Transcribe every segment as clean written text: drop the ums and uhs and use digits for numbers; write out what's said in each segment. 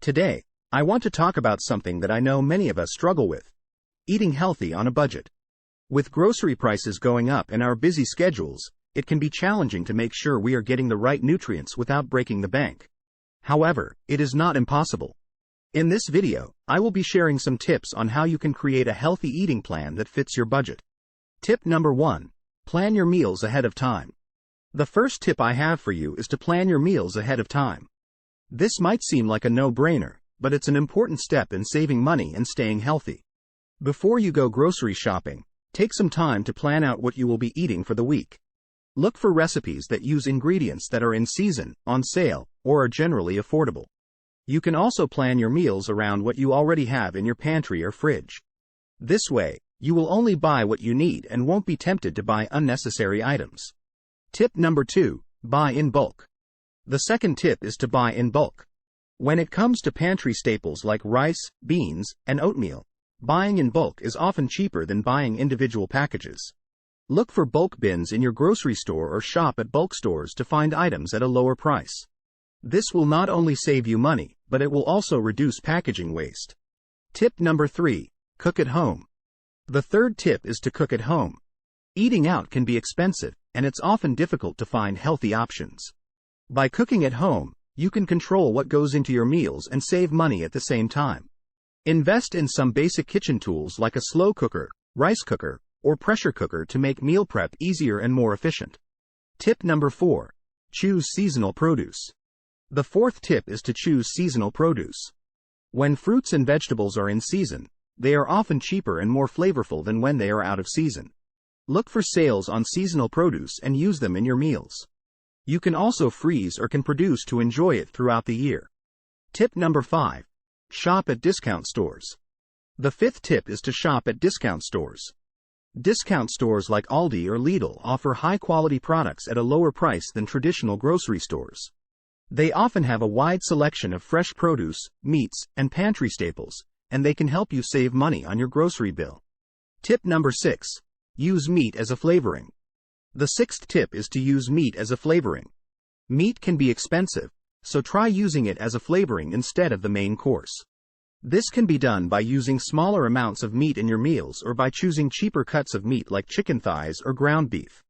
Today, I want to talk about something that I know many of us struggle with: eating healthy on a budget. With grocery prices going up and our busy schedules, it can be challenging to make sure we are getting the right nutrients without breaking the bank. However, it is not impossible. In this video, I will be sharing some tips on how you can create a healthy eating plan that fits your budget. Tip number 1. Plan your meals ahead of time. The first tip I have for you is to plan your meals ahead of time. This might seem like a no-brainer, but it's an important step in saving money and staying healthy. Before you go grocery shopping, take some time to plan out what you will be eating for the week. Look for recipes that use ingredients that are in season, on sale, or are generally affordable. You can also plan your meals around what you already have in your pantry or fridge. This way, you will only buy what you need and won't be tempted to buy unnecessary items. Tip number 2. Buy in bulk. The second tip is to buy in bulk. When it comes to pantry staples like rice, beans, and oatmeal, buying in bulk is often cheaper than buying individual packages. Look for bulk bins in your grocery store or shop at bulk stores to find items at a lower price. This will not only save you money, but it will also reduce packaging waste. Tip number 3. Cook at home. The third tip is to cook at home. Eating out can be expensive, and it's often difficult to find healthy options. By cooking at home, you can control what goes into your meals and save money at the same time. Invest in some basic kitchen tools like a slow cooker, rice cooker, or pressure cooker to make meal prep easier and more efficient. Tip number 4. Choose seasonal produce. The fourth tip is to choose seasonal produce. When fruits and vegetables are in season, they are often cheaper and more flavorful than when they are out of season. Look for sales on seasonal produce and use them in your meals. You can also freeze or can produce to enjoy it throughout the year. Tip number 5. Shop at discount stores. The fifth tip is to shop at discount stores. Discount stores like Aldi or Lidl offer high-quality products at a lower price than traditional grocery stores. They often have a wide selection of fresh produce, meats, and pantry staples, and they can help you save money on your grocery bill. Tip number 6. Use meat as a flavoring. The sixth tip is to use meat as a flavoring. Meat can be expensive, so try using it as a flavoring instead of the main course. This can be done by using smaller amounts of meat in your meals or by choosing cheaper cuts of meat like chicken thighs or ground beef.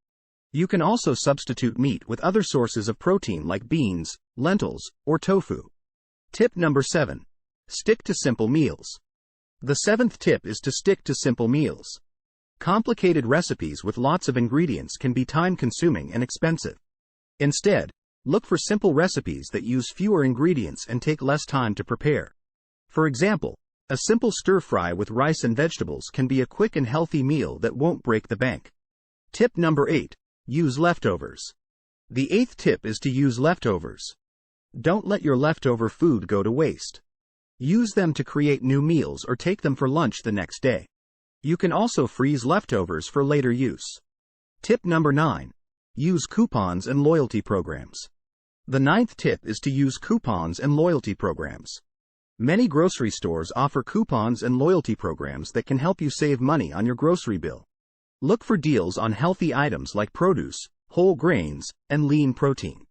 You can also substitute meat with other sources of protein like beans, lentils, or tofu. Tip number 7. Stick to simple meals. The seventh tip is to stick to simple meals. Complicated recipes with lots of ingredients can be time-consuming and expensive. Instead, look for simple recipes that use fewer ingredients and take less time to prepare. For example, a simple stir-fry with rice and vegetables can be a quick and healthy meal that won't break the bank. Tip number 8. Use leftovers. The eighth tip is to use leftovers. Don't let your leftover food go to waste. Use them to create new meals or take them for lunch the next day. You can also freeze leftovers for later use. Tip number 9. Use coupons and loyalty programs. The ninth tip is to use coupons and loyalty programs. Many grocery stores offer coupons and loyalty programs that can help you save money on your grocery bill. Look for deals on healthy items like produce, whole grains, and lean protein.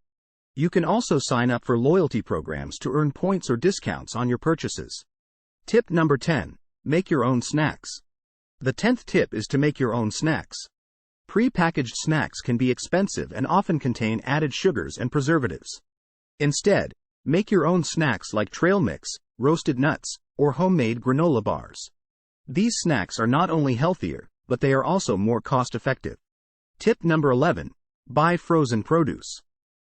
You can also sign up for loyalty programs to earn points or discounts on your purchases. Tip number 10. Make your own snacks. The 10th tip is to make your own snacks. Pre-packaged snacks can be expensive and often contain added sugars and preservatives. Instead, make your own snacks like trail mix, roasted nuts, or homemade granola bars. These snacks are not only healthier, but they are also more cost-effective. Tip number 11. Buy frozen produce.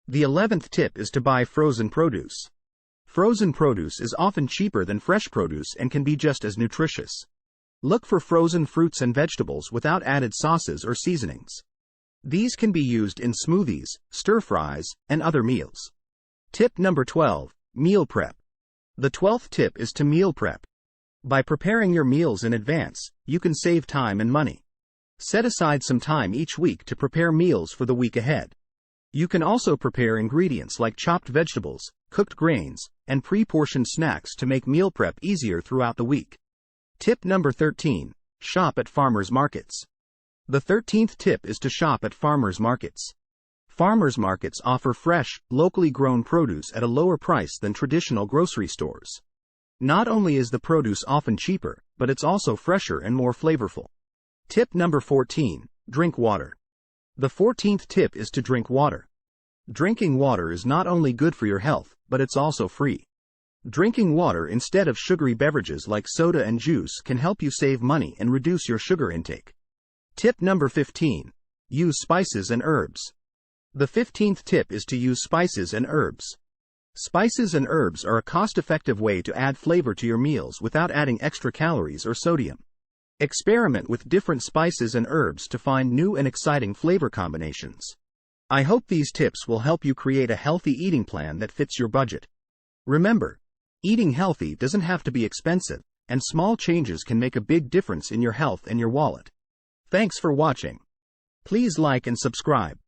The 11th tip is to buy frozen produce. Frozen produce is often cheaper than fresh produce and can be just as nutritious. Look for frozen fruits and vegetables without added sauces or seasonings. These can be used in smoothies, stir-fries, and other meals. Tip number 12. Meal prep. The 12th tip is to meal prep. By preparing your meals in advance, you can save time and money. Set aside some time each week to prepare meals for the week ahead. You can also prepare ingredients like chopped vegetables, cooked grains, and pre-portioned snacks to make meal prep easier throughout the week. Tip number 13. Shop at farmers markets. The 13th tip is to shop at farmers markets. Farmers markets offer fresh, locally grown produce at a lower price than traditional grocery stores. Not only is the produce often cheaper, but it's also fresher and more flavorful. Tip number 14. Drink water. The 14th tip is to drink water. Drinking water is not only good for your health, but it's also free. Drinking water instead of sugary beverages like soda and juice can help you save money and reduce your sugar intake. Tip number 15. Use spices and herbs. The 15th tip is to use spices and herbs. Spices and herbs are a cost-effective way to add flavor to your meals without adding extra calories or sodium. Experiment with different spices and herbs to find new and exciting flavor combinations. I hope these tips will help you create a healthy eating plan that fits your budget. Remember, eating healthy doesn't have to be expensive, and small changes can make a big difference in your health and your wallet. Thanks for watching. Please like and subscribe.